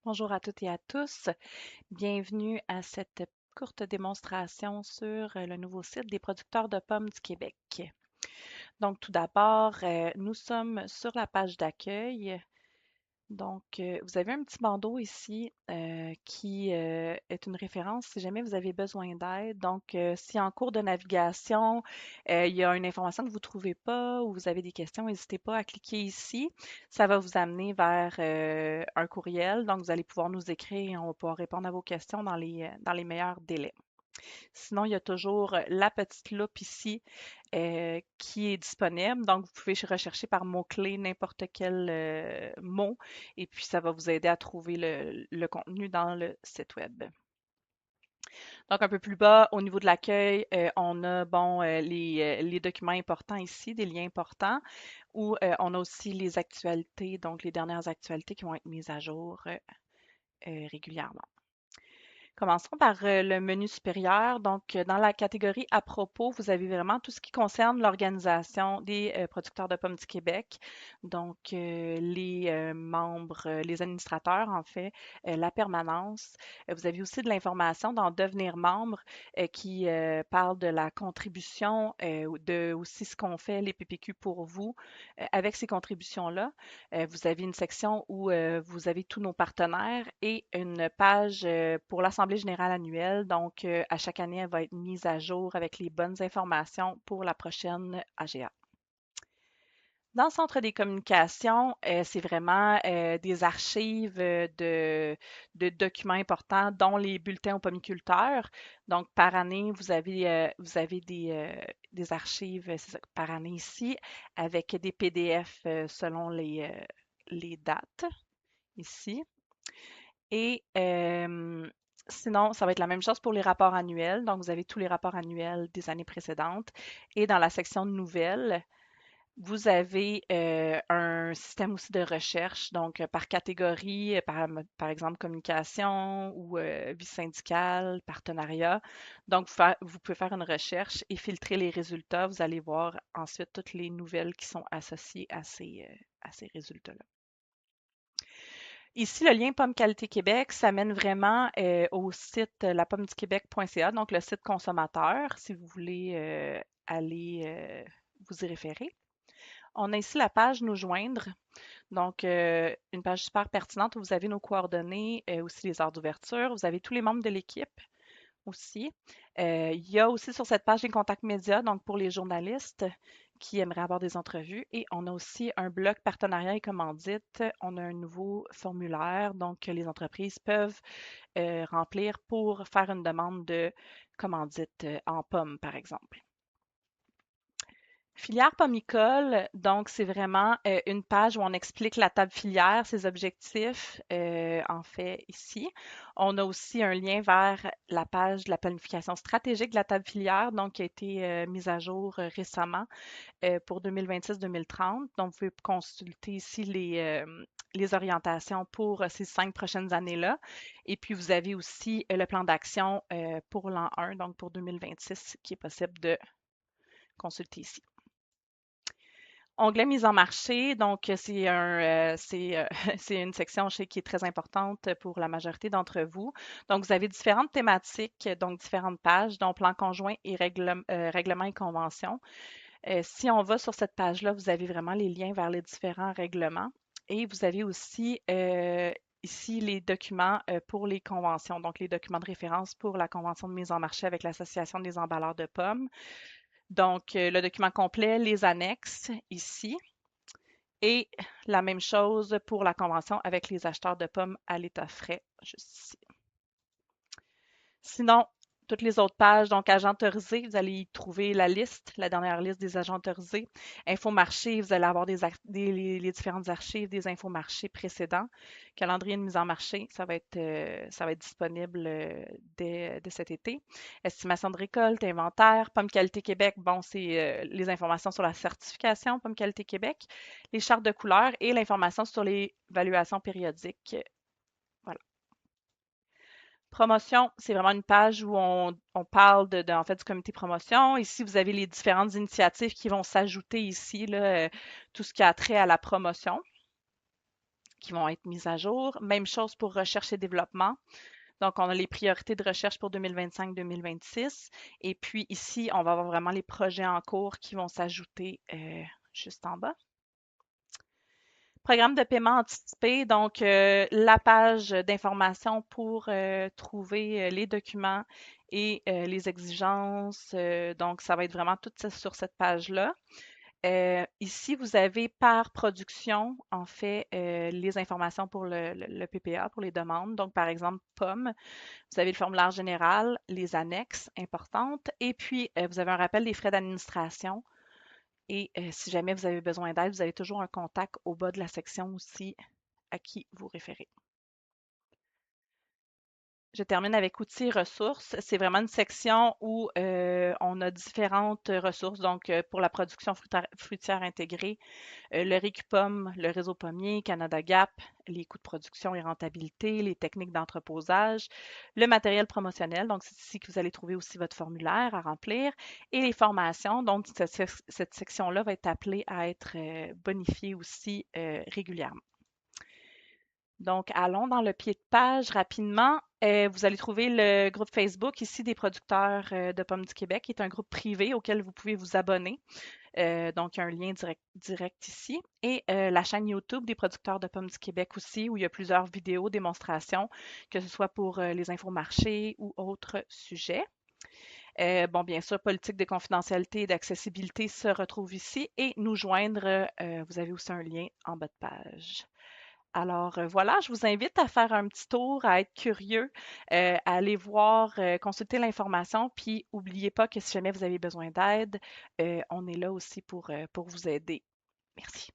Bonjour à toutes et à tous. Bienvenue à cette courte démonstration sur le nouveau site des producteurs de pommes du Québec. Donc, tout d'abord, nous sommes sur la page d'accueil. Donc, vous avez un petit bandeau ici qui est une référence si jamais vous avez besoin d'aide. Donc, si en cours de navigation, il y a une information que vous ne trouvez pas ou vous avez des questions, n'hésitez pas à cliquer ici. Ça va vous amener vers un courriel. Donc, vous allez pouvoir nous écrire et on va pouvoir répondre à vos questions dans les meilleurs délais. Sinon, il y a toujours la petite loupe ici qui est disponible. Donc, vous pouvez rechercher par mot-clé n'importe quel mot et puis ça va vous aider à trouver le contenu dans le site web. Donc, un peu plus bas, au niveau de l'accueil, on a bon, les documents importants ici, des liens importants, où on a aussi les actualités, donc les dernières actualités qui vont être mises à jour régulièrement. Commençons par le menu supérieur. Donc, dans la catégorie à propos, vous avez vraiment tout ce qui concerne l'organisation des producteurs de pommes du Québec. Donc, les membres, les administrateurs, en fait, la permanence. Vous avez aussi de l'information dans Devenir membre qui parle de la contribution, de aussi ce qu'on fait, les PPQ pour vous. Avec ces contributions-là, vous avez une section où vous avez tous nos partenaires et une page pour l'Assemblée générale annuelle. Donc, à chaque année, elle va être mise à jour avec les bonnes informations pour la prochaine AGA. Dans le centre des communications, c'est vraiment des archives de documents importants, dont les bulletins aux pommiculteurs. Donc, par année, vous avez des archives c'est ça, par année ici, avec des PDF selon les dates ici. Et sinon, ça va être la même chose pour les rapports annuels. Donc, vous avez tous les rapports annuels des années précédentes. Et dans la section nouvelles, vous avez un système aussi de recherche, donc par catégorie, par exemple communication ou vie syndicale, partenariat. Donc, vous pouvez faire une recherche et filtrer les résultats. Vous allez voir ensuite toutes les nouvelles qui sont associées à ces résultats-là. Ici, le lien Pomme Qualité Québec, ça mène vraiment au site lapommeduquebec.ca, donc le site consommateur, si vous voulez aller vous y référer. On a ici la page Nous joindre, donc une page super pertinente où vous avez nos coordonnées, aussi les heures d'ouverture. Vous avez tous les membres de l'équipe aussi. Il y a aussi sur cette page les contacts médias, donc pour les journalistes qui aimeraient avoir des entrevues. Et on a aussi un bloc partenariat et commandite. On a un nouveau formulaire, donc que les entreprises peuvent remplir pour faire une demande de commandite en pommes, par exemple. Filière pommicole, donc c'est vraiment une page où on explique la table filière, ses objectifs, en fait, ici. On a aussi un lien vers la page de la planification stratégique de la table filière, donc qui a été mise à jour récemment pour 2026-2030. Donc, vous pouvez consulter ici les orientations pour ces 5 prochaines années-là. Et puis, vous avez aussi le plan d'action pour l'an 1, donc pour 2026, qui est possible de consulter ici. Onglet mise en marché, donc c'est une section je sais, qui est très importante pour la majorité d'entre vous. Donc, vous avez différentes thématiques, donc différentes pages, dont plan conjoint et règlement et convention. Si on va sur cette page-là, vous avez vraiment les liens vers les différents règlements. Et vous avez aussi ici les documents pour les conventions, donc les documents de référence pour la convention de mise en marché avec l'Association des emballeurs de pommes. Donc, le document complet, les annexes ici. Et la même chose pour la convention avec les acheteurs de pommes à l'état frais, juste ici. Sinon, toutes les autres pages, donc agents autorisés, vous allez y trouver la liste, la dernière liste des agents autorisés. Infomarché, vous allez avoir les différentes archives des infomarchés précédents. Calendrier de mise en marché, ça va être disponible dès cet été. Estimation de récolte, inventaire, Pomme Qualité Québec, bon, c'est les informations sur la certification Pomme Qualité Québec, les chartes de couleurs et l'information sur les évaluations périodiques. Voilà. Promotion, c'est vraiment une page où on parle en fait, du comité promotion. Ici, vous avez les différentes initiatives qui vont s'ajouter ici, là, tout ce qui a trait à la promotion qui vont être mises à jour. Même chose pour recherche et développement. Donc, on a les priorités de recherche pour 2025-2026. Et puis ici, on va avoir vraiment les projets en cours qui vont s'ajouter juste en bas. Programme de paiement anticipé, donc la page d'information pour trouver les documents et les exigences. Donc, ça va être vraiment tout ça sur cette page-là. Ici, vous avez par production, en fait, les informations pour le PPA, pour les demandes. Donc, par exemple, POM, vous avez le formulaire général, les annexes importantes, et puis vous avez un rappel des frais d'administration. Et si jamais vous avez besoin d'aide, vous avez toujours un contact au bas de la section aussi à qui vous référez. Je termine avec outils et ressources. C'est vraiment une section où on a différentes ressources. Donc, pour la production fruitière intégrée, le Récupom, le réseau pommier, Canada Gap, les coûts de production et rentabilité, les techniques d'entreposage, le matériel promotionnel. Donc, c'est ici que vous allez trouver aussi votre formulaire à remplir et les formations. Donc, cette section-là va être appelée à être bonifiée aussi régulièrement. Donc, allons dans le pied de page rapidement. Vous allez trouver le groupe Facebook ici des producteurs de pommes du Québec, qui est un groupe privé auquel vous pouvez vous abonner. Donc, il y a un lien direct ici. Et la chaîne YouTube des producteurs de pommes du Québec aussi, où il y a plusieurs vidéos, démonstrations, que ce soit pour les infomarchés ou autres sujets. Bon, bien sûr, politique de confidentialité et d'accessibilité se retrouve ici. Et nous joindre, vous avez aussi un lien en bas de page. Alors voilà, je vous invite à faire un petit tour, à être curieux, à aller voir, consulter l'information, puis n'oubliez pas que si jamais vous avez besoin d'aide, on est là aussi pour vous aider. Merci.